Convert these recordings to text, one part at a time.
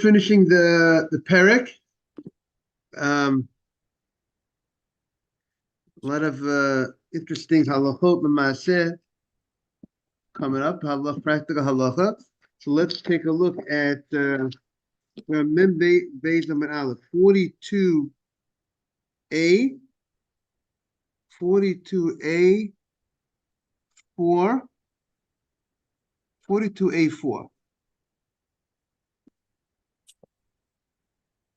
Finishing the perek. A lot of interesting halachot l'maaseh coming up, practical halacha. So let's take a look at Mem Beis Amud Aleph 42a, 42a 4, 42a4.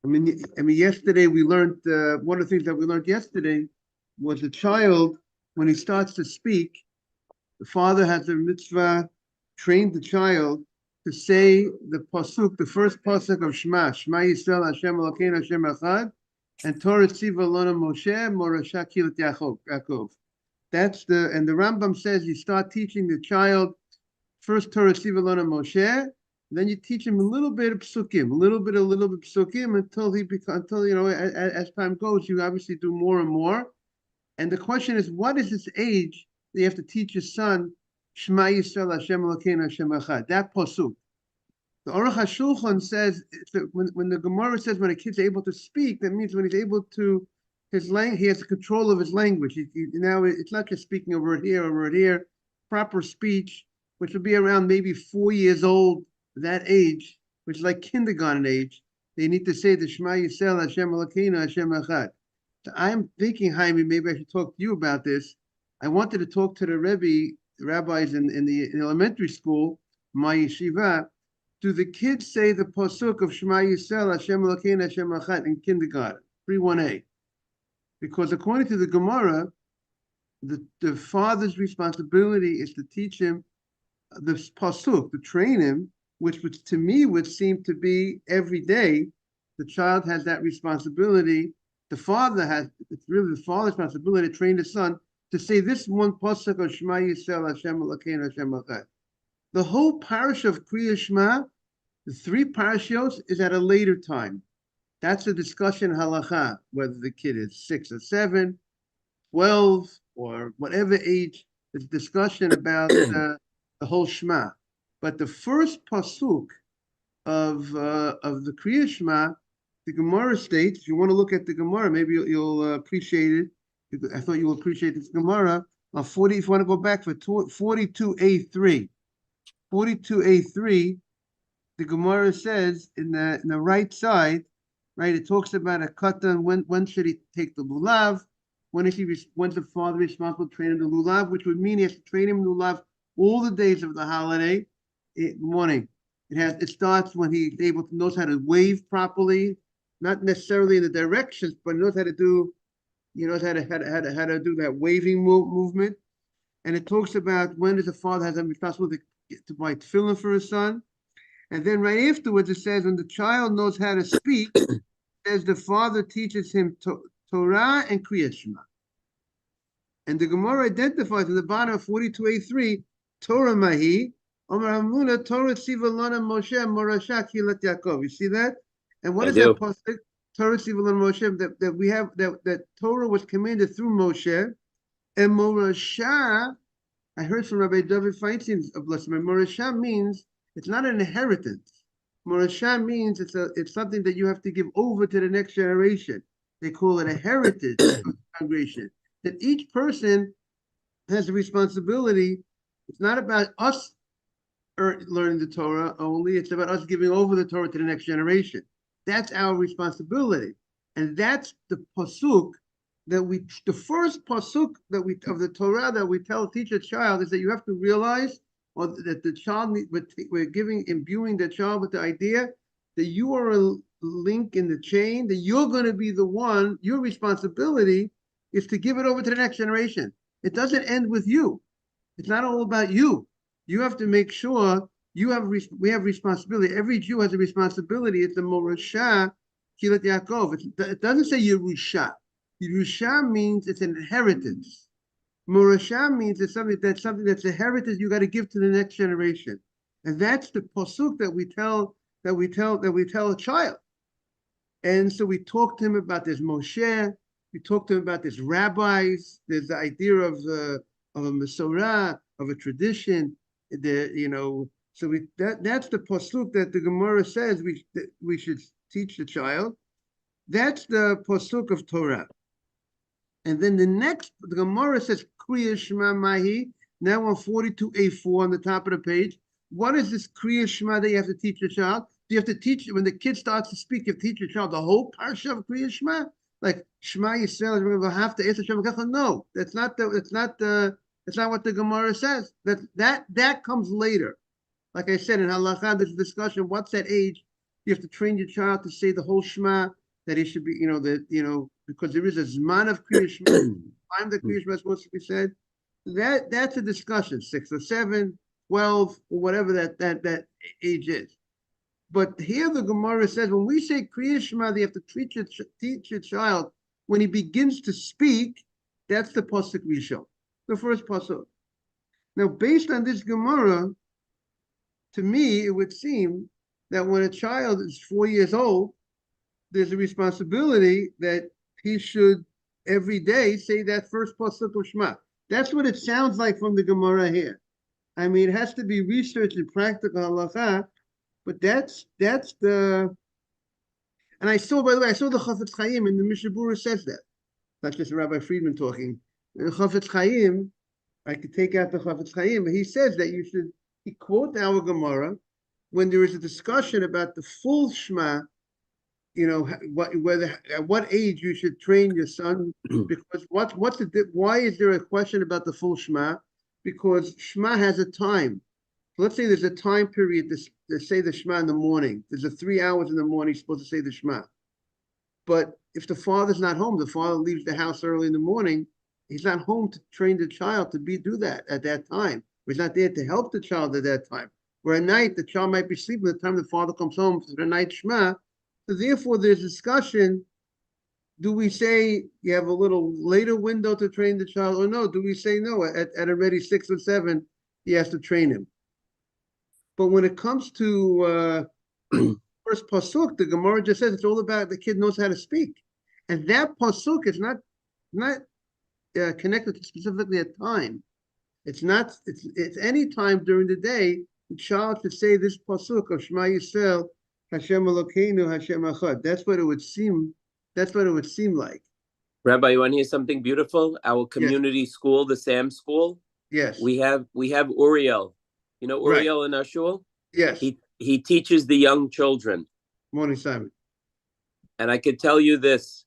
I mean, yesterday we learned, one of the things that we learned yesterday was a child, when he starts to speak, the father has a mitzvah, trained the child to say the pasuk, the first pasuk of Shema Yisrael Hashem Elokeinu Hashem Echad, and Torah Tziva Lona Moshe Morasha Kilat Yaakov. And the Rambam says you start teaching the child first Torah Tziva Lona Moshe. Then you teach him a little bit of psukim, a little bit psukim until as time goes, you obviously do more and more. And the question is, what is this age that you have to teach your son Shema Yisrael Hashem Elokeinu Hashem Echad? That pasuk. The Aruch HaShulchan says when the Gemara says when a kid's able to speak, that means when he's able to he has control of his language. Now it's not just speaking over here, proper speech, which would be around maybe 4 years old. That age, which is like kindergarten age, they need to say the Shema Yisrael Hashem Elokeinu Hashem Echad. So I'm thinking, Jaime, maybe I should talk to you about this. I wanted to talk to the rabbis in the elementary school, my yeshiva. Do the kids say the pasuk of Shema Yisrael Hashem Elokeinu Hashem Echad in kindergarten, 3-1a? Because according to the Gemara, the father's responsibility is to teach him the pasuk, to train him, which to me would seem to be every day. The child has that responsibility. It's really the father's responsibility to train the son to say this one pasuk of Shema Yisrael Hashem Elokeinu Hashem Echad. The whole parish of Kriya Shema, the 3 parashiyos, is at a later time. That's a discussion halacha, whether the kid is 6 or 7, 12, or whatever age. There's discussion about the whole Shema. But the first pasuk of the Kriya Shema, the Gemara states, if you want to look at the Gemara, maybe you'll appreciate it. I thought you'll appreciate this Gemara. If you want to go back for 42a3. 42a3, the Gemara says in the right side, right, it talks about a katan, when should he take the lulav, when's the father responsible to train him the lulav, which would mean he has to train him lulav all the days of the holiday. Morning. It starts when he knows how to wave properly, not necessarily in the directions, but knows how to do, how to do that waving movement. And it talks about when does the father has a responsibility to buy tefillin for his son. And then right afterwards it says when the child knows how to speak, as the father teaches him Torah and Kriyat Shema. And the Gemara identifies in the bottom of 42a3, Torah Mahi, Torah Tziva Lona Moshe Morasha Kilat Yaakov. You see that? And what is that pasuk? Torah Tziva Lona Moshe that we have that Torah was commanded through Moshe, and Morasha. I heard from Rabbi David Feinstein of Blessing. Morasha means it's not an inheritance. Morasha means it's something that you have to give over to the next generation. They call it a heritage of the congregation. That each person has a responsibility. It's not about us learning the Torah only, it's about us giving over the Torah to the next generation. That's our responsibility. And that's the pasuk the first pasuk of the Torah that we teach a child is that you have to realize, or that the child, we're imbuing the child with the idea that you are a link in the chain, that you're going to be the one, your responsibility is to give it over to the next generation. It doesn't end with you. It's not all about you. You have to make sure we have responsibility. Every Jew has a responsibility. It's a Morasha Kilat Yaakov. It doesn't say Yerusha. Yerusha means it's an inheritance. Morasha means it's something that's a heritage you got to give to the next generation. And that's the pasuk that we tell a child. And so we talk to him about this Moshe. We talk to him about this rabbis. There's the idea of a Masorah, of a tradition. So that's the pasuk that the Gemara says we should teach the child. That's the pasuk of Torah. And then the Gemara says Kriya Shema Mahi. Now on 42a4 on the top of the page. What is this Kriya Shema that you have to teach your child? Do you have to teach when the kid starts to speak? You have to teach your child the whole parsha of Kriya Shema, like Shema Yisrael. We're going to have to answer Shema. No, that's not what the Gemara says. That comes later. Like I said in Halakha, there's a discussion. What's that age? You have to train your child to say the whole Shema. That he should be, because there is a Zman of Kriya Shema, time that Kriya Shema is supposed to be said. That's a discussion, 6 or 7, 12, or whatever that age is. But here the Gemara says, when we say Kriya Shema, they have to teach your child when he begins to speak. That's the pasuk Rishon, the first pasuk. Now, based on this Gemara, to me, it would seem that when a child is 4 years old, there's a responsibility that he should every day say that first pasuk of Shema. That's what it sounds like from the Gemara here. I mean, it has to be researched in practical halakha, but that's the. And I saw, by the way, the Chafetz Chaim, and the Mishnah Berurah says that. Not just Rabbi Friedman talking. The Chafetz Chaim, I could take out the Chafetz Chaim, but he says that you should. He quotes our Gemara when there is a discussion about the full Shema. At what age you should train your son, because why is there a question about the full Shema? Because Shema has a time. So let's say there's a time period to say the Shema in the morning. There's a 3 hours in the morning supposed to say the Shema. But if the father's not home, the father leaves the house early in the morning, he's not home to train the child to do that at that time. He's not there to help the child at that time. Where at night, the child might be sleeping at the time the father comes home for the night Shema. So therefore, there's discussion. Do we say you have a little later window to train the child, or no? Do we say no? At already 6 or 7, he has to train him. But when it comes to first pasuk, the Gemara just says it's all about the kid knows how to speak, and that pasuk is not connected to specifically a time. It's any time during the day the child should say this pasuk of Shema Yisrael. Hashem Elokeinu, Hashem Echad. That's what it would seem like. Rabbi, you want to hear something beautiful? Our community school, the Sam School. Yes. We have Uriel. You know Uriel right. In our shul? Yes. He teaches the young children. Morning, Simon. And I could tell you this: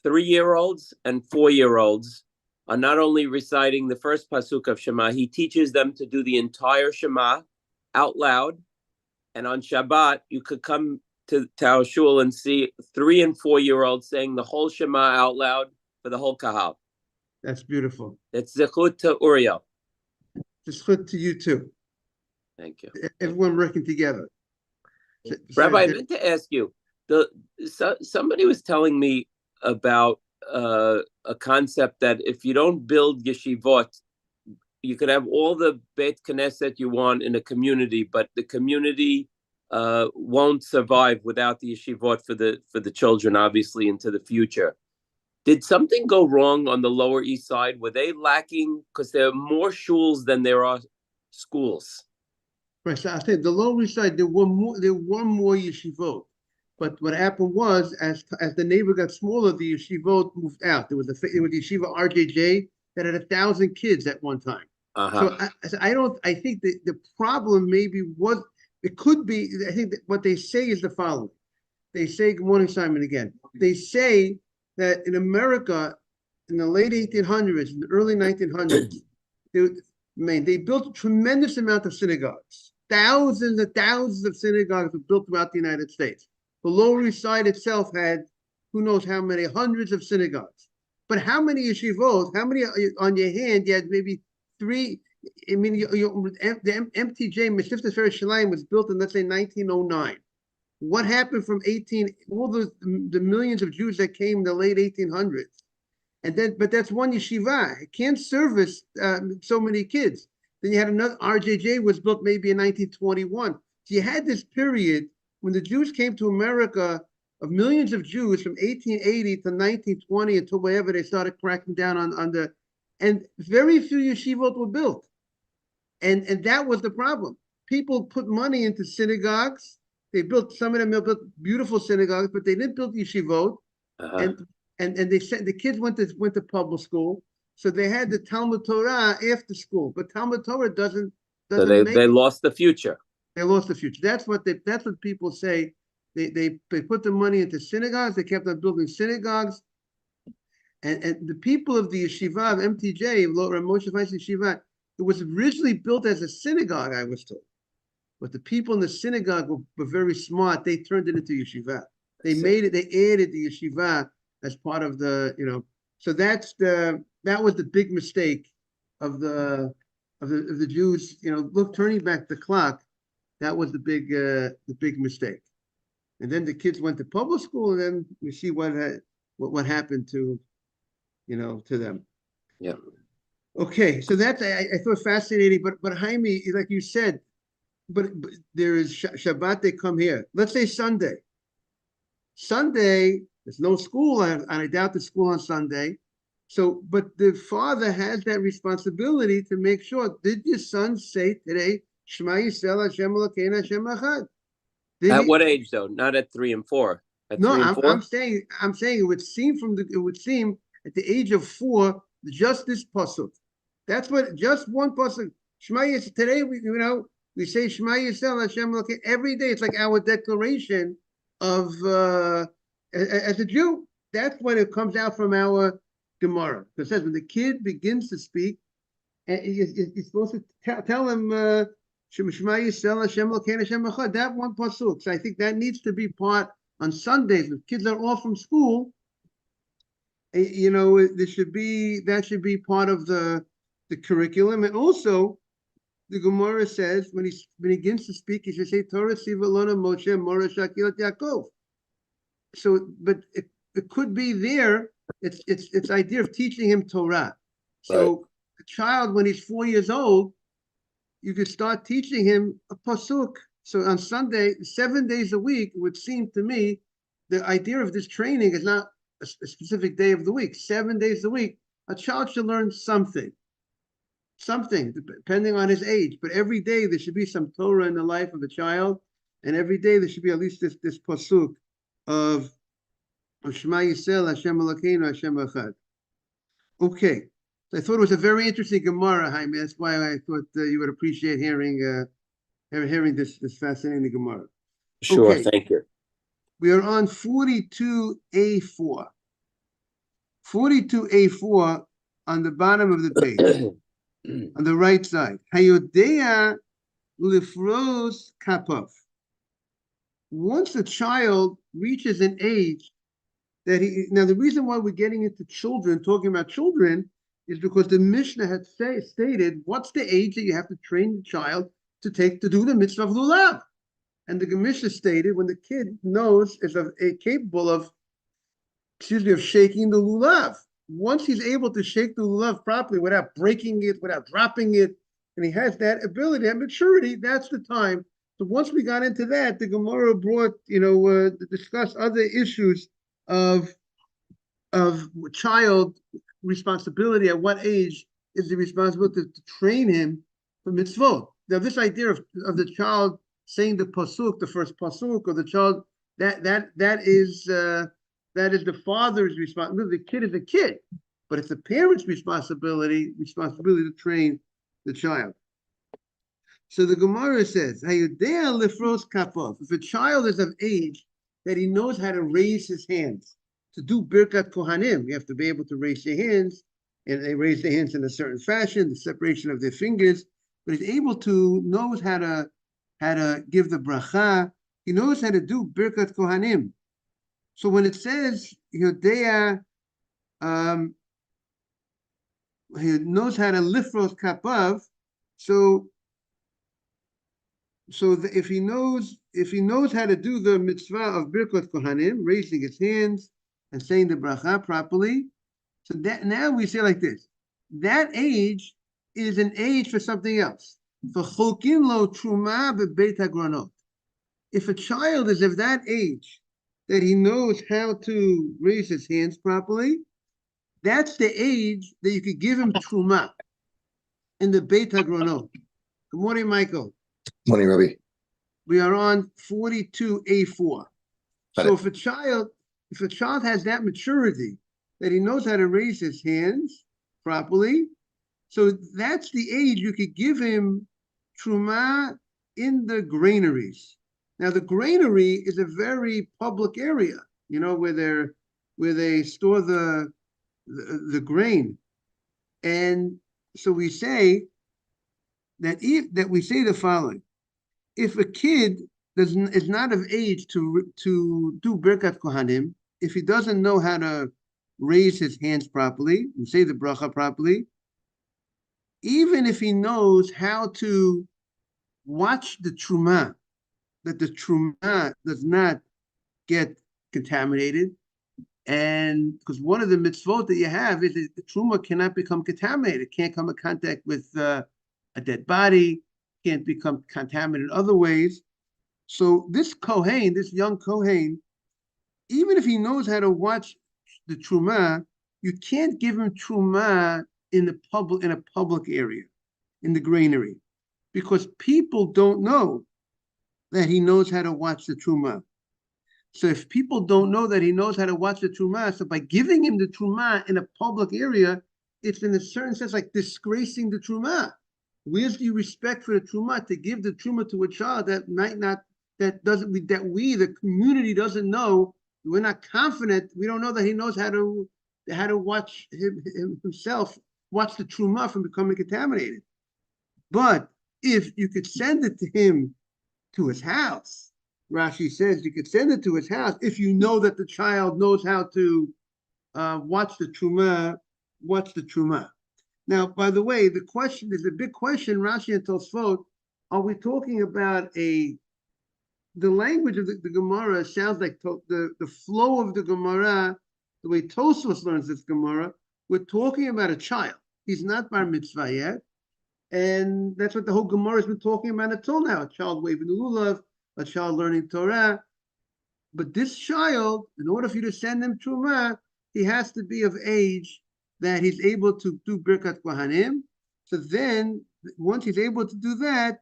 3-year-olds and 4-year-olds are not only reciting the first pasuk of Shema. He teaches them to do the entire Shema out loud. And on Shabbat, you could come to our shul and see 3- and 4-year-olds saying the whole Shema out loud for the whole kahal. That's beautiful. It's zechut to Uriel. Zechut to you too. Thank you. Everyone working together. Rabbi, I meant to ask you. Somebody was telling me about a concept that if you don't build yeshivot, you could have all the Beit Knesset you want in a community, but the community won't survive without the yeshivot for the children, obviously, into the future. Did something go wrong on the Lower East Side? Were they lacking? Because there are more shuls than there are schools. Right. So I think the Lower East Side there were more yeshivot, but what happened was as the neighbor got smaller, the yeshivot moved out. There was the yeshiva RJJ that had 1,000 kids at one time. Uh-huh. So I think the problem maybe was, it could be, I think that what they say is the following. They say, good morning, Simon, again. They say that in America, in the late 1800s, in the early 1900s, they built a tremendous amount of synagogues. Thousands and thousands of synagogues were built throughout the United States. The Lower East Side itself had, who knows how many, hundreds of synagogues. But how many yeshivot, how many on your hand, you had maybe 3. I mean, the MTJ, Mesivta Yerushalayim, was built in, let's say, 1909. What happened from all the millions of Jews that came in the late 1800s? But that's one yeshiva. It can't service so many kids. Then you had another, RJJ was built maybe in 1921. So you had this period when the Jews came to America, of millions of Jews from 1880 to 1920 until wherever they started cracking down on and very few yeshivot were built. And that was the problem. people put money into synagogues. They built, some of them built beautiful synagogues, but they didn't build yeshivot. Uh-huh. And they said the kids went to public school, so they had the Talmud Torah after school. But Talmud Torah doesn't So they lost the future. They lost the future. That's what people say. They put the money into synagogues. They kept on building synagogues. And the people of the yeshiva of MTJ, Rav Moshe Feinstein Yeshiva, it was originally built as a synagogue, I was told. But the people in the synagogue were very smart. They turned it into yeshiva. They added the yeshiva as part of the, so that was the big mistake of the Jews, turning back the clock, that was the big mistake. And then the kids went to public school, and then we see what happened to them. Yeah. Okay, so that's I thought fascinating, but Jaime, like you said, but there is Shabbat. They come here. Let's say Sunday. Sunday, there's no school, and I doubt the school on Sunday. So, but the father has that responsibility to make sure. Did your son say today, Shema Yisrael Hashem Elokeinu Hashem Echad? At what age though? Not at 3 and 4. At 3 and 4? I'm saying it would seem at the age of 4, just this pasuk. That's what, just one pasuk. Shema Yisrael. Today we say Shema Yisrael Hashem Elokeinu every day. It's like our declaration of as a Jew. That's when it comes out from our Gemara. It says when the kid begins to speak, and you're supposed to tell him Shema Yisrael Hashem Elokeinu Hashem Echad. That one pasuk. So I think that needs to be part on Sundays when kids are off from school. That should be part of the curriculum. And also, the Gemara says when he begins to speak, he should say Torah Sivalona Moshe Mora Shakilat Yaakov. So, but it could be there. It's idea of teaching him Torah. So, right. A child when he's 4 years old, you could start teaching him a pasuk. So on Sunday, 7 days a week, it would seem to me, the idea of this training is not a specific day of the week. 7 days a week, a child should learn something, depending on his age. But every day there should be some Torah in the life of a child, and every day there should be at least this pasuk of Shema Yisrael Hashem Elokeinu Hashem Echad. Okay, so I thought it was a very interesting Gemara, Jaime. That's why I thought you would appreciate hearing this fascinating Gemara. Sure, okay. Thank you. We are on 42A4. 42A4 on the bottom of the page, on the right side. Hayodea lifros kapov. Once a child reaches an age that now the reason why we're getting into children, talking about children, is because the Mishnah had stated what's the age that you have to train the child to do the mitzvah of lulav. And the Mishnah stated when the kid is capable of shaking the lulav. Once he's able to shake the lulav properly without breaking it, without dropping it, and he has that ability, that maturity, that's the time. So once we got into that, the Gemara brought, to discuss other issues of child responsibility. At what age is the responsibility to train him for mitzvot? Now, this idea of the child saying the pasuk, the first pasuk, or the child, that is the father's responsibility. The kid is a kid, but it's the parent's responsibility to train the child. So the Gemara says, "Hayudea lifros kapov." If a child is of age that he knows how to raise his hands to do birkat kohanim, you have to be able to raise your hands, and they raise their hands in a certain fashion, the separation of their fingers. But he's able to knows how to give the bracha. He knows how to do birkat kohanim. So when it says Yodea, he knows how to lifros kapav. So if he knows how to do the mitzvah of birkat kohanim, raising his hands and saying the bracha properly, so that now we say like this: that age is an age for something else. For cholkin lo truma bebeit hagranot. If a child is of that age that he knows how to raise his hands properly, that's the age that you could give him truma in the beit hagranot. Good morning, Michael. Morning, Rabbi. We are on 42A4. Got So it. if a child has that maturity that he knows how to raise his hands properly, so that's the age you could give him truma in the granaries. Now the granary is a very public area, where they store the grain, and so we say that we say the following: if a kid is not of age to do Birkat Kohanim, if he doesn't know how to raise his hands properly and say the bracha properly, even if he knows how to watch the truma, that the truma does not get contaminated, and because one of the mitzvot that you have is that the truma cannot become contaminated, it can't come in contact with a dead body, can't become contaminated in other ways. So this Kohen, this young Kohen, even if he knows how to watch the truma, you can't give him truma in a public area, in the granary, because people don't know that he knows how to watch the truma. So if people don't know that he knows how to watch the truma, so by giving him the truma in a public area, it's in a certain sense like disgracing the truma. Where's the respect for the truma to give the truma to a child that might not, the community doesn't know, we're not confident, we don't know that he knows how to watch himself, watch the truma from becoming contaminated. But if you could send it to him to his house, Rashi says you could send it to his house if you know that the child knows how to watch the truma. Now, by the way, the question is a big question. Rashi and Tosfot, are we talking about the language of the Gemara sounds like the flow of the Gemara, the way Tosfos learns this Gemara, we're talking about a child. He's not bar mitzvah yet, and that's what the whole Gemara has been talking about until now: a child waving the lulav, a child learning Torah. But this child, in order for you to send him truma, he has to be of age that he's able to do Birkat Kohanim. So then, once he's able to do that,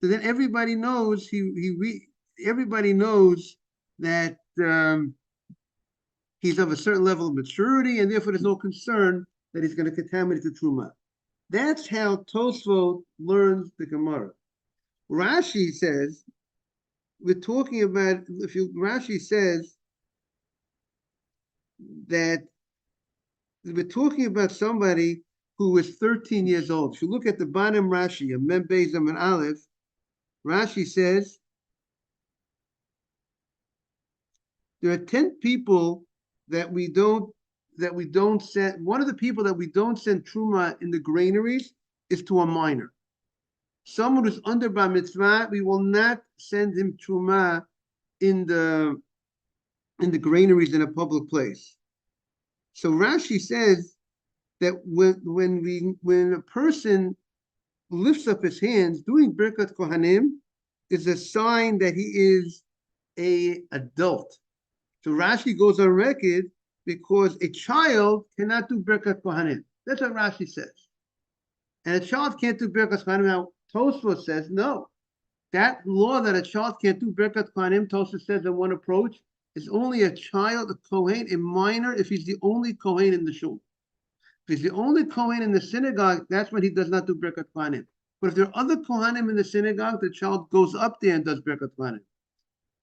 so then everybody knows everybody knows that he's of a certain level of maturity, and therefore there's no concern that he's going to contaminate the truma. That's how Tosfot learns the Gemara. Rashi says, we're talking about, Rashi says that we're talking about somebody who is 13 years old. If you look at the bottom Rashi, of Mem Beis and Aleph, Rashi says there are 10 people that we don't send. One of the people that we don't send truma in the granaries is to a minor. Someone who's under bar mitzvah, we will not send him truma in the granaries in a public place. So Rashi says that when a person lifts up his hands, doing Birkat Kohanim is a sign that he is an adult. So Rashi goes on record because a child cannot do Birkat Kohanim. That's what Rashi says. And a child can't do Birkat Kohanim. Now, Tosfos says, no. That law that a child can't do Birkat Kohanim, Tosfos says in one approach, is only a child, a Kohen, a minor, if he's the only Kohen in the shul. If he's the only Kohen in the synagogue, that's when he does not do Birkat Kohanim. But if there are other Kohanim in the synagogue, the child goes up there and does Birkat Kohanim.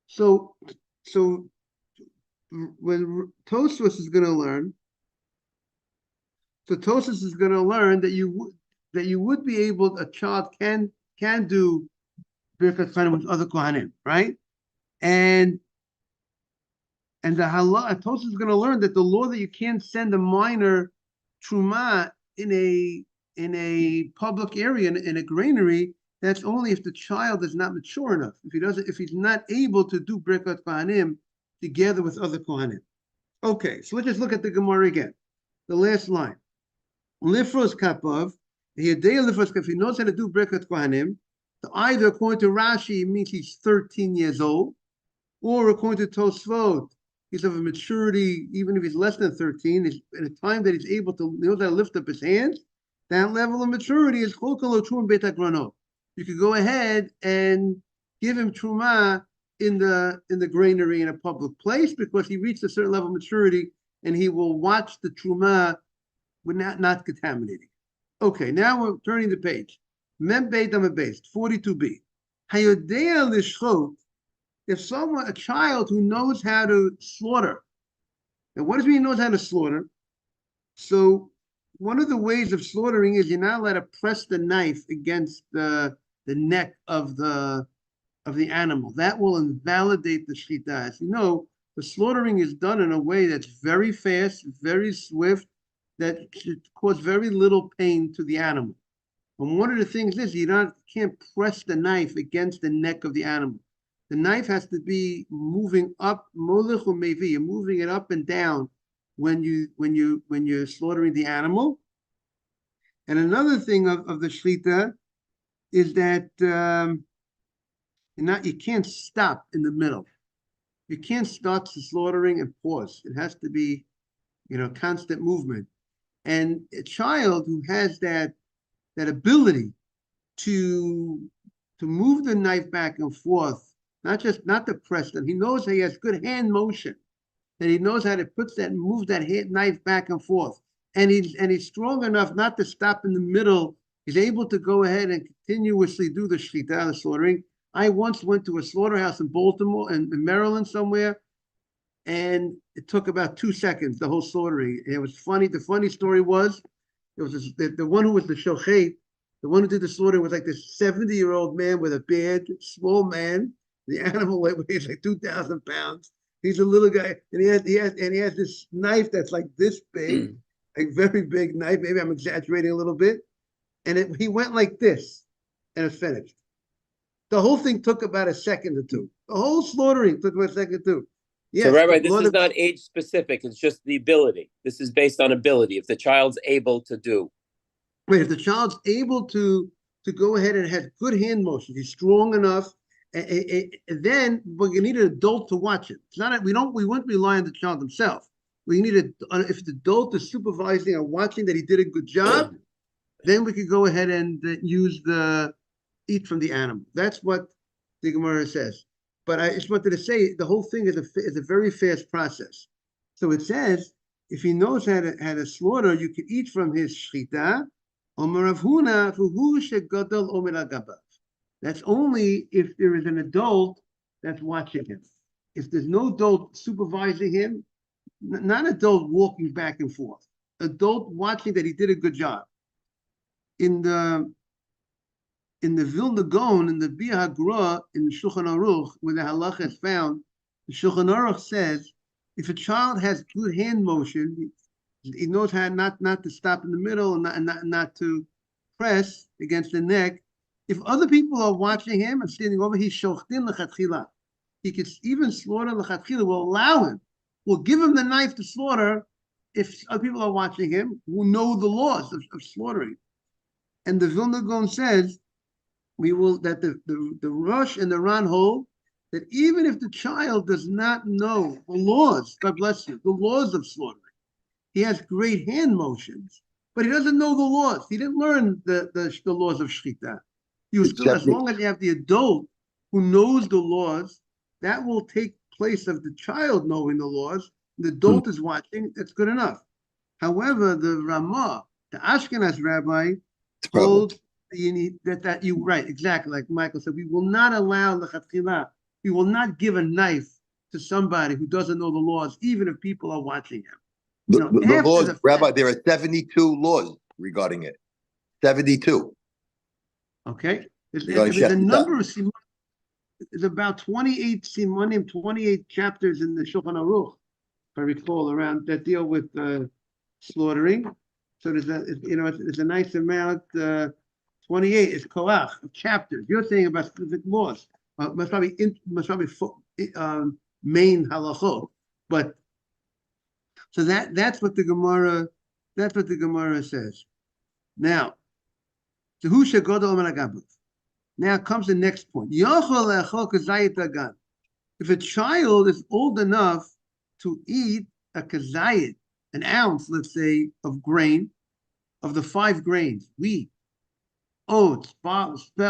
So when Tosfos is going to learn, that you would be able, a child can do Birkat Kohanim with other Kohanim, right? And the halach, Tosfos is going to learn that the law that you can't send a minor truma in a public area, in a granary, that's only if the child is not mature enough. If he's not able to do Birkat Kohanim together with other Kohanim. Okay, so let's just look at the Gemara again. The last line. Lifros kapav, if he knows how to do Birkat Kohanim, so either according to Rashi, it means he's 13 years old, or according to Tosfot, he's of a maturity, even if he's less than 13, he's in a time that he's able to, knows how to lift up his hands. That level of maturity is Chokal Otrum Bet Agronot. you could go ahead and give him truma in the granary in a public place, because he reached a certain level of maturity and he will watch the truma with not contaminating. Okay, now we're turning the page. Mem beit based 42b. Hayodea lishchot. If a child who knows how to slaughter, and what does mean knows how to slaughter? So one of the ways of slaughtering is you're not allowed to press the knife against the neck of the animal. That will invalidate the shechita. As you know, the slaughtering is done in a way that's very fast, very swift, that should cause very little pain to the animal. And one of the things is you can't press the knife against the neck of the animal. The knife has to be moving up, molech umevi. You're moving it up and down when you're slaughtering the animal. And another thing of the shechita is that you can't stop in the middle. You can't start the slaughtering and pause. It has to be, constant movement. And a child who has that ability to move the knife back and forth, not to press them. He knows he has good hand motion, that he knows how to move that knife back and forth. And he's strong enough not to stop in the middle. He's able to go ahead and continuously do the shechita, the slaughtering. I once went to a slaughterhouse in Baltimore and in Maryland somewhere, and it took about 2 seconds, the whole slaughtering. And it was funny. The funny story was, it was the one who was the shochet, the one who did the slaughtering was like this 70-year-old man with a beard, small man. The animal weighs like 2,000 pounds. He's a little guy, and he has this knife that's like this big, a very big knife. Maybe I'm exaggerating a little bit. And he went like this, and it finished. The whole thing took about a second or two. The whole slaughtering took about a second or two. Yes, so, Rabbi, this is not age specific. It's just the ability. This is based on ability. If the child's able to do. Right. If the child's able to go ahead and has good hand motion, he's strong enough. Then you need an adult to watch it. It's not. We wouldn't rely on the child himself. We need if the adult is supervising or watching that he did a good job, then we could go ahead and use eat from the animal. That's what the Gemara says. But I just wanted to say the whole thing is a very fast process. So it says if he knows how to slaughter, you can eat from his shechita. That's only if there is an adult that's watching him. If there's no adult supervising him, not adult walking back and forth, adult watching that he did a good job. In the Vilna Gaon, in the Bia Hagra, in the Shulchan Aruch, where the halacha is found, the Shulchan Aruch says if a child has good hand motion, he knows how not to stop in the middle and not to press against the neck. If other people are watching him and standing over, he's shochtin lechatchila. He could even slaughter lechatchila. Will allow him. Will give him the knife to slaughter if other people are watching him who know the laws of slaughtering. And the Vilna Gaon says that the Rosh and the Ran hold that even if the child does not know the laws, God bless you, the laws of slaughtering, he has great hand motions, but he doesn't know the laws. He didn't learn the laws of shechita. As long as you have the adult who knows the laws, that will take place of the child knowing the laws. The adult is watching. That's good enough. However, the Ramah, the Ashkenaz rabbi, told you need that you right exactly like Michael said. We will not allow lechatchila. We will not give a knife to somebody who doesn't know the laws, even if people are watching him. The laws, Rabbi, there are 72 laws regarding it. 72. Okay. There's a number of simanim. There's about 28 simanim, 28 chapters in the Shulchan Aruch, if I recall, around that deal with slaughtering. So there's a nice amount. 28 is koach of chapters. You're saying about specific laws. Must probably main halachot, but so that's what the Gemara says. Now, now comes the next point. If a child is old enough to eat a kazayit, an ounce, let's say, of grain, of the 5 grains, wheat, oats,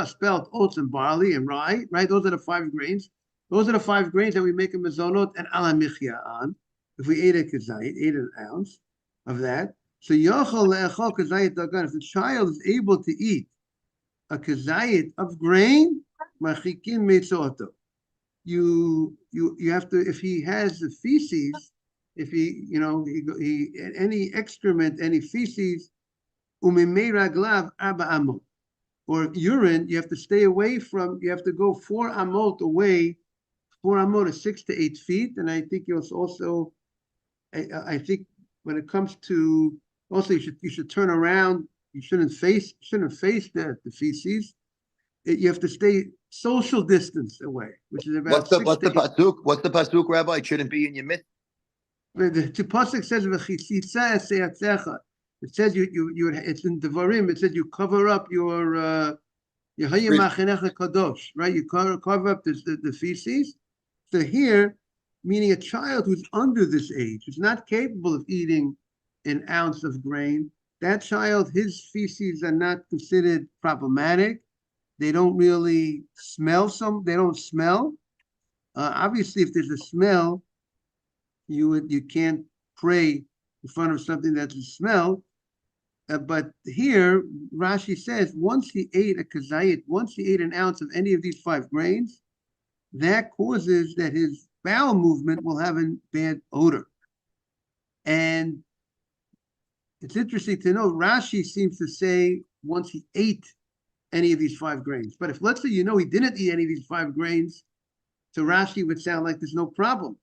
spelt oats and barley and rye, right? Those are the 5 grains. Those are the 5 grains that we make a mezonot and ala michya on. If we ate a kazayit, ate an ounce of that. So yochol le'echol kazayit dagan. If the child is able to eat a kazayit of grain, machikin meitzoto. You have to, if he has the feces, if he any excrement, any feces, umimei raglav arba amot, or urine, you have to stay away from. You have to go 4 amot away. 4 amot is 6 to 8 feet, and I think it's also. I think when it comes to also you should turn around. You shouldn't face the feces. You have to stay social distance away, which is about what's the pasuk? What's the pasuk, Rabbi? It shouldn't be in your midst. The pasuk says v'chitzitza eseyatzecha. It says you it's in Devarim. It says you cover up your Yehayim kadosh, right? You cover up the feces. So here, meaning a child who's under this age, who's not capable of eating an ounce of grain, that child, his feces are not considered problematic. They don't really smell. They don't smell. Obviously, if there's a smell, you can't pray in front of something that's a smell. But here, Rashi says, once he ate a kazayit, once he ate an ounce of any of these 5 grains, that causes that his bowel movement will have a bad odor. And it's interesting to know, Rashi seems to say once he ate any of these 5 grains. But if, let's say, he didn't eat any of these 5 grains, to Rashi would sound like there's no problem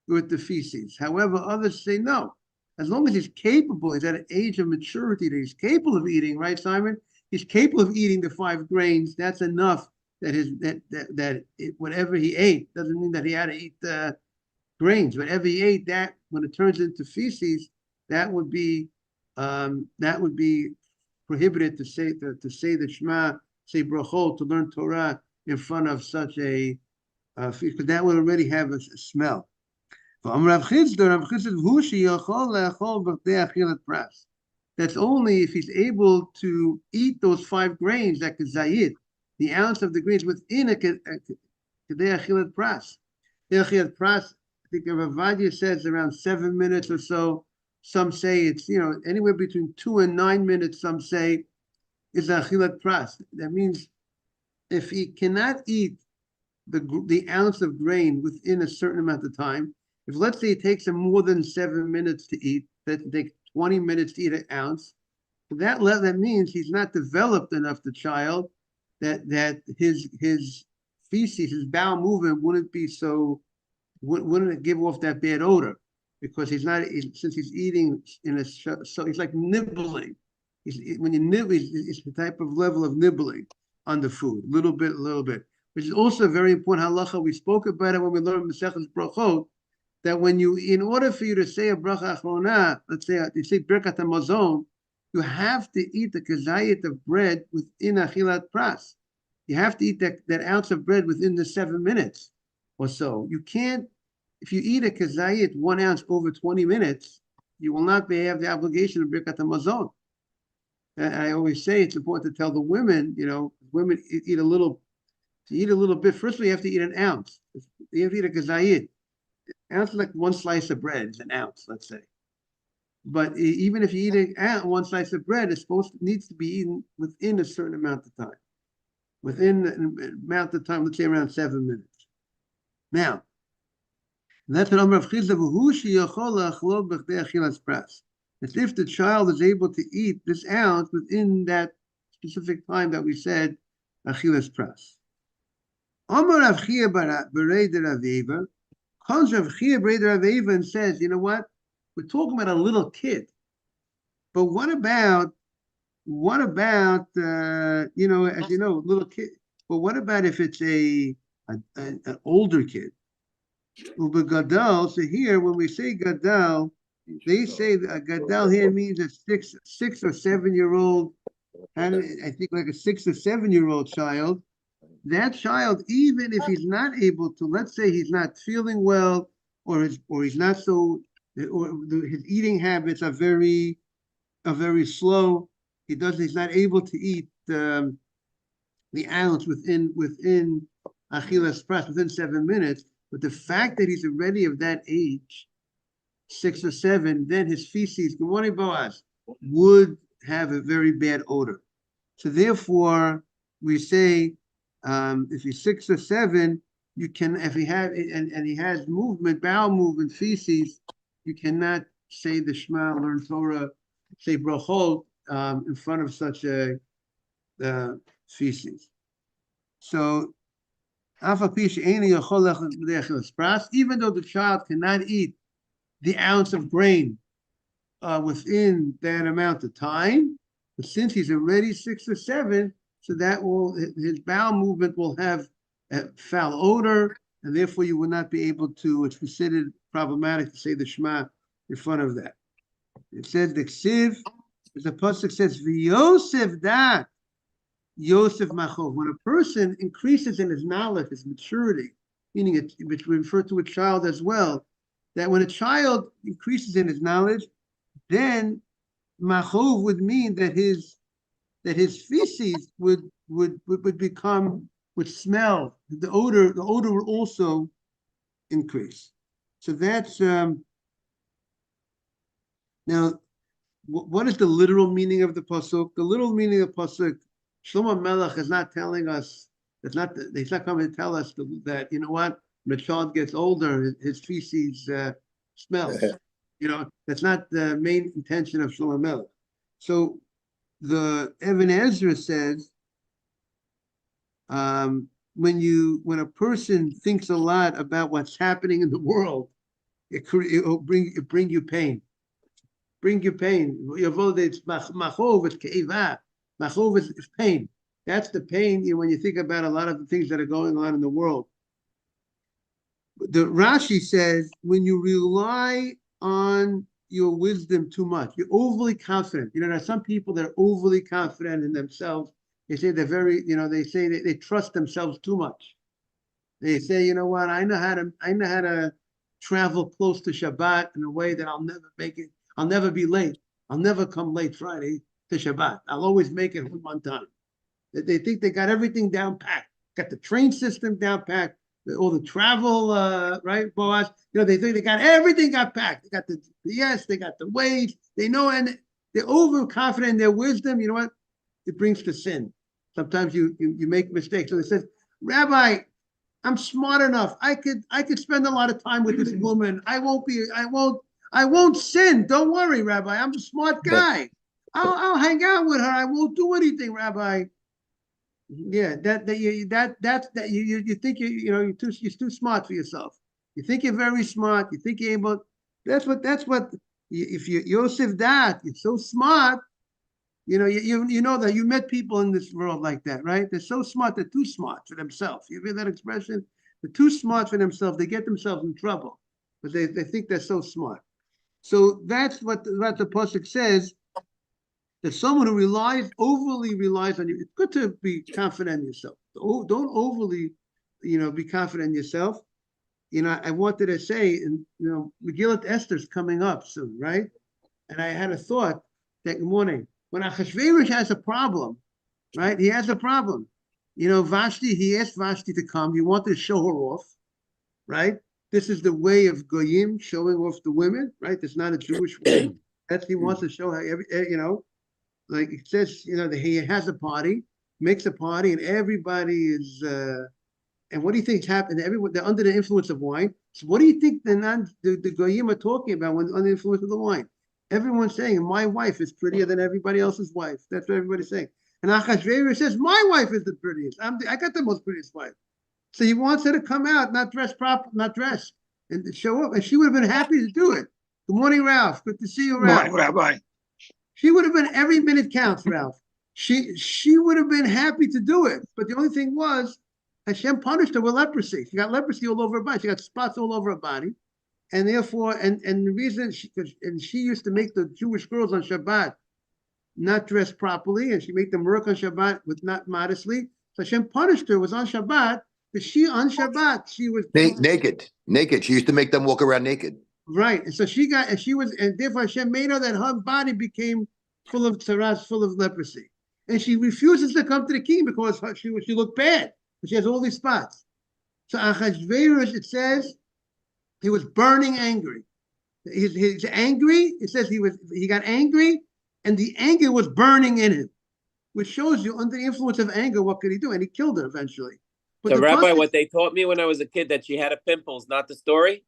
with the feces. However, others say no. As long as he's capable, he's at an age of maturity that he's capable of eating, right, Simon? He's capable of eating the 5 grains. That's enough that whatever he ate doesn't mean that he had to eat the grains. Whatever he ate, that when it turns into feces, that would be prohibited to say the Shema, say brachot, to learn Torah in front of such a because that would already have a smell. That's only if he's able to eat those 5 grains, like a zayit, the ounce of the grains within a kedei achilat pras. Achilat pras, I think Rav Avadia says around 7 minutes or so. Some say it's anywhere between 2 and 9 minutes. Some say is achilat pras. That means if he cannot eat the ounce of grain within a certain amount of time, if let's say it takes him more than 7 minutes to eat, that takes 20 minutes to eat an ounce, that means he's not developed enough, the child, that his feces, his bowel movement wouldn't give off that bad odor, because since he's eating so he's like nibbling. When you nibble, it's the type of level of nibbling on the food, little bit, which is also very important halacha. We spoke about it when we learned Maseches Brachot, that in order for you to say a bracha achrona, let's say you say Birkat Hamazon, you have to eat the kazayit of bread within achilat pras. You have to eat that ounce of bread within the 7 minutes or so. You can't, if you eat a kazayit 1 ounce over 20 minutes, you will not have the obligation of Birkat Hamazon. And I always say it's important to tell the women, women eat a little. To eat a little bit, first you have to eat an ounce. You have to eat a kazayit. Ounce is like 1 slice of bread, is an ounce, let's say. But even if you eat 1 slice of bread, needs to be eaten within a certain amount of time. Within an amount of time, let's say around 7 minutes. Now, that's what Amar of Chizda, that if the child is able to eat this ounce within that specific time that we said, achilas pras. Amar Rav Chia Berei de Rav Eva, comes Rav Chia Berei de Rav Eva and says, you know what? We're talking about a little kid, but what about as little kid? But what about if it's an older kid? Gadal. So here, when we say gadal, they say that gadal here means a 6 or 7 year old. I think like a 6 or 7 year old child. That child, even if he's not able to, let's say he's not feeling well, or he's not so, or his eating habits are very slow. He's not able to eat the ounce within achilas pras within 7 minutes. But the fact that he's already of that age, 6 or 7, then his feces, good morning, Boaz, would have a very bad odor. So therefore, we say if he's 6 or 7, you can, if he had and he has movement, bowel movement, feces, you cannot say the Shema, learn Torah, say brachot in front of such a feces. So even though the child cannot eat the ounce of grain within that amount of time, but since he's already 6 or 7, so that will, his bowel movement will have a foul odor, and therefore you will not be able to, it's considered problematic to say the Shema in front of that. It says the Ksiv, the pasuk says, V'Yosef dat, Yosef machov. When a person increases in his knowledge, his maturity, meaning it, which we refer to a child as well, that when a child increases in his knowledge, then machov would mean that his feces would smell. The odor will also increase. So that's now. What is the literal meaning of the pasuk? The literal meaning of the pasuk, Shlomo Melech is not telling us. He's not coming to tell us that, you know what, when a child gets older, his feces smells. You know, that's not the main intention of Shlomo Melech. So the Even Ezra says, when a person thinks a lot about what's happening in the world, it'll bring you pain. Bring you pain. It's machov, it's ke'ivah. Machov is pain. That's the pain when you think about a lot of the things that are going on in the world. The Rashi says, when you rely on your wisdom too much, you're overly confident. You know, there are some people that are overly confident in themselves. They say they're very, they say they trust themselves too much. They say, you know what, I know how to travel close to Shabbat in a way that I'll never make it. I'll never be late. I'll never come late Friday to Shabbat. I'll always make it on time. They think they got everything down packed. Got the train system down packed. All the travel, right, Boaz? They think they got everything packed. They got the GPS, they got the ways. They know, and they're overconfident in their wisdom. You know what? It brings to sin. Sometimes you make mistakes. So it says, Rabbi, I'm smart enough. I could spend a lot of time with this woman. I won't sin. Don't worry, Rabbi. I'm a smart guy. I'll hang out with her. I won't do anything, Rabbi. Yeah, you think you're too smart for yourself. You think you're very smart. You think you're able. That's what. If you Yosef dat, you're so smart. You know that you met people in this world like that, right? They're so smart. They're too smart for themselves. You hear that expression? They're too smart for themselves. They get themselves in trouble, but they think they're so smart. So that's what the pasuk says. That someone who overly relies on you. It's good to be confident in yourself. Don't overly, be confident in yourself. I wanted to say, Megillat Esther's coming up soon, right? And I had a thought that morning when Achashverosh has a problem, right? He has a problem. Vashti. He asked Vashti to come. He wanted to show her off, right? This is the way of goyim, showing off the women, right? It's not a Jewish way. He wants to show her, like it says, he has a party, makes a party, and everybody is. And what do you think's happened? Everyone, they're under the influence of wine. So what do you think the goyim are talking about when under the influence of the wine? Everyone's saying, my wife is prettier than everybody else's wife. That's what everybody's saying. And Achashverosh says, my wife is the prettiest. I got the most prettiest wife. So he wants her to come out, not dressed, and show up. And she would have been happy to do it. Good morning, Ralph. Good to see you, Ralph. Good morning, Rabbi. She would have been, every minute counts, Ralph. She would have been happy to do it. But the only thing was, Hashem punished her with leprosy. She got leprosy all over her body. She got spots all over her body. And therefore, and the reason she used to make the Jewish girls on Shabbat not dress properly, and she made them work on Shabbat with not modestly. So Hashem punished her, was on Shabbat, but on Shabbat, she was naked. She used to make them walk around naked. Right. And so and therefore Hashem made her that her body became full of tzaras, full of leprosy. and she refuses to come to the king because she looked bad. She has all these spots. So Achashverosh, it says, he was burning angry. He's angry. It says he got angry, and the anger was burning in him, which shows you under the influence of anger, what could he do? And he killed her eventually. But so, Rabbi, what they taught me when I was a kid, that she had a pimples, not the story?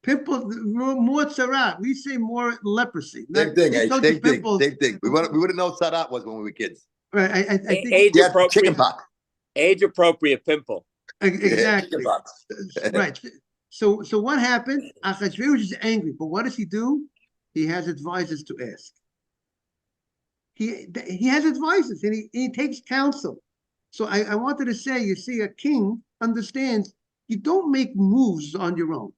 Pimples, more tzara. We say more leprosy. Same thing, They hey, told you same thing, pimples. same thing. We wouldn't know what tzara was when we were kids. Right. I think Age Yeah, appropriate. chickenpox. Age appropriate pimple. exactly. Yeah, Right. So what happened? Achashverosh is angry, but what does he do? He has advisors to ask. He has advisors, and he takes counsel. So I wanted to say, you see, a king understands you don't make moves on your own.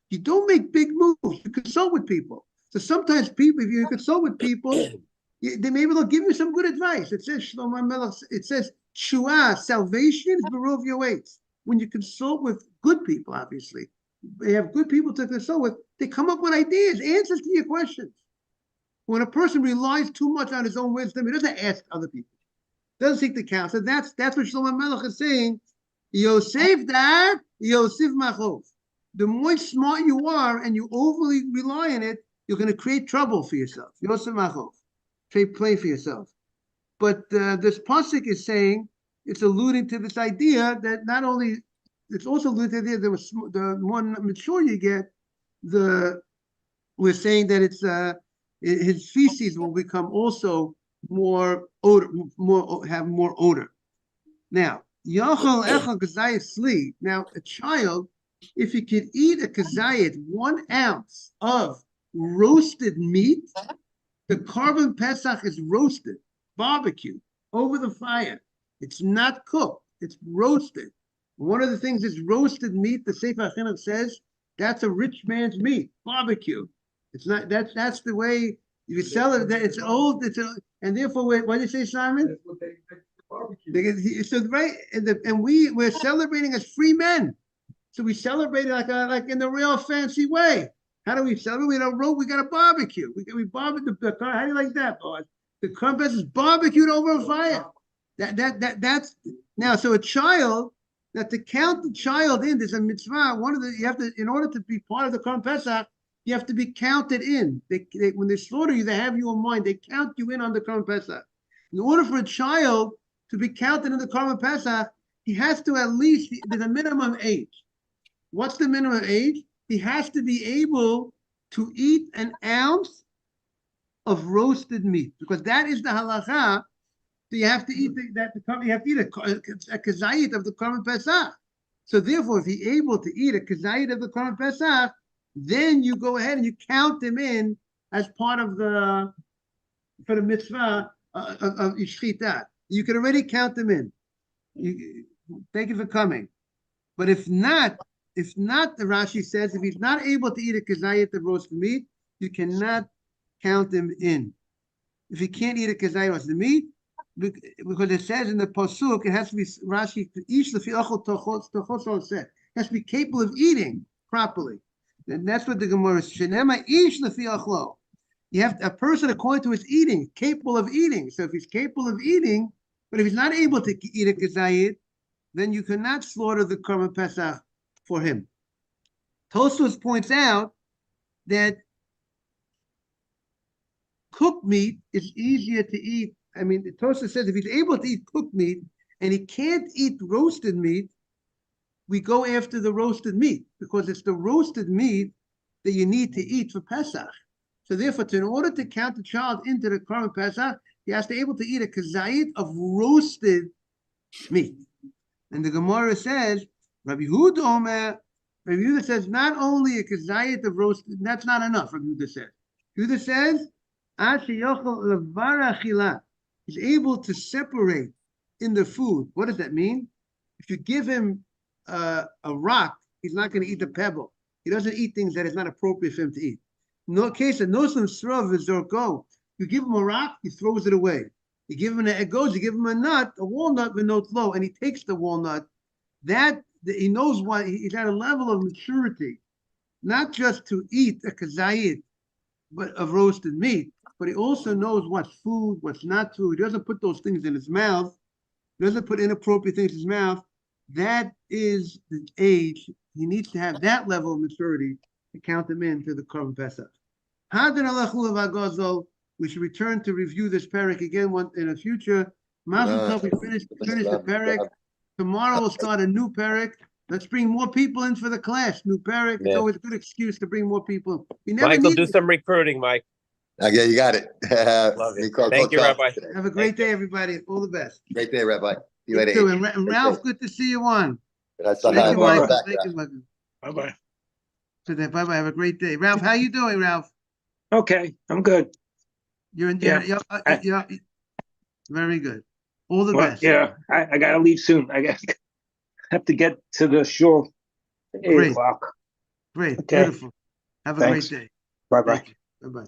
You don't make big moves. You consult with people. So sometimes people, if you consult with people, they maybe they'll give you some good advice. It says Shlomo Melech, it says Shua, salvation is berov your ways. When you consult with good people, obviously, they have good people to consult with. They come up with ideas, answers to your questions. When a person relies too much on his own wisdom, he doesn't ask other people. Doesn't seek the counsel. That's what Shlomo Melech is saying. Yosef that Yosef machov. The more smart you are and you overly rely on it, you're going to create trouble for yourself. Yosef machov. Play for yourself. But this pasuk is saying, it's alluding to this idea that not only, it's also alluding to the idea that the more mature you get, we're saying that it's his feces will become also more odor, have more odor. Now, Yachal Echal Kazayit Sli. Now, a child, if he could eat a kazayit 1 ounce of roasted meat, the carbon pesach is roasted, barbecued over the fire. It's not cooked; it's roasted. One of the things is roasted meat. The Sefer HaChinuch says that's a rich man's meat, barbecue. It's not. That's the way you sell it. It's old. And therefore, what do you say, Simon? That's what they barbecue. So right, and we're celebrating as free men. So we celebrate like in the real fancy way. How do we celebrate? We don't roast. We got a barbecue. We barbecue the car. How do you like that, boys? The crumpets is barbecued over a fire. That's now. So a child, that to count the child in, there's a mitzvah. You have to, in order to be part of the Korban Pesach, you have to be counted in. When they slaughter you, they have you in mind. They count you in on the Korban Pesach. In order for a child to be counted in the Korban Pesach, he has to at least, there's a minimum age. What's the minimum age? He has to be able to eat 1 ounce of roasted meat, because that is the halacha. So you have to eat you have to eat a kazayit of the Korban Pesach. So therefore, if he's able to eat a kazayit of the Korban Pesach, then you go ahead and you count him in as part of for the mitzvah of Ishchitat. You can already count them in. Thank you for coming. But if not, the Rashi says, if he's not able to eat a kazayit of roasted meat, you cannot count him in. If he can't eat a kazayit of roasted meat, because it says in the pasuk, it has to be Rashi, it has to be capable of eating properly. And that's what the Gemara is. You have a person according to his eating, capable of eating. So if he's capable of eating, but if he's not able to eat a kazayit, then you cannot slaughter the Korban Pesach for him. Tosfos points out that cooked meat is easier to eat. I mean, Tosfos says if he's able to eat cooked meat and he can't eat roasted meat, we go after the roasted meat, because it's the roasted meat that you need to eat for Pesach. So therefore, in order to count the child into the Korban Pesach, he has to be able to eat a kazayit of roasted meat. And the Gemara says, Rabbi Yehuda says, not only a kazayit of roasted, that's not enough, Rabbi Yehuda says. Yehuda says, he's able to separate in the food. What does that mean? If you give him a rock, he's not going to eat the pebble. He doesn't eat things that is not appropriate for him to eat. No case of no srav is zorko. You give him a rock, he throws it away. You give him an egos, you give him a nut, a walnut with no low, and he takes the walnut. That he knows why he's at a level of maturity, not just to eat a kazayit, but of roasted meat, but he also knows what's food, what's not food. He doesn't put those things in his mouth. He doesn't put inappropriate things in his mouth. That is the age. He needs to have that level of maturity to count them into the Korban Pesach. We should return to review this parak again in the future. Mazel tov, we finished the parak. Tomorrow we'll start a new parak. Let's bring more people in for the class. New parak. It's always a good excuse to bring more people. We never Michael, need do some recruiting, Mike. Okay, you got it. Love it. Nicole, Thank you, talk. Rabbi. Have a great day, everybody. All the best. Great day, Rabbi. See you You later. too. And Ralph, good to see you on. That's Thank you, Welcome Michael. back, Thank you, Ralph. Michael. Bye-bye. Bye-bye. Have a great day. Ralph, how you doing, Ralph? Okay, I'm good. You're in Yeah. very good. All the Well, best. yeah, I gotta leave soon. I guess have to get to the shore at 8 Great. o'clock. Great. Okay. Beautiful. Have a Thanks. great day. Bye-bye. Thank you.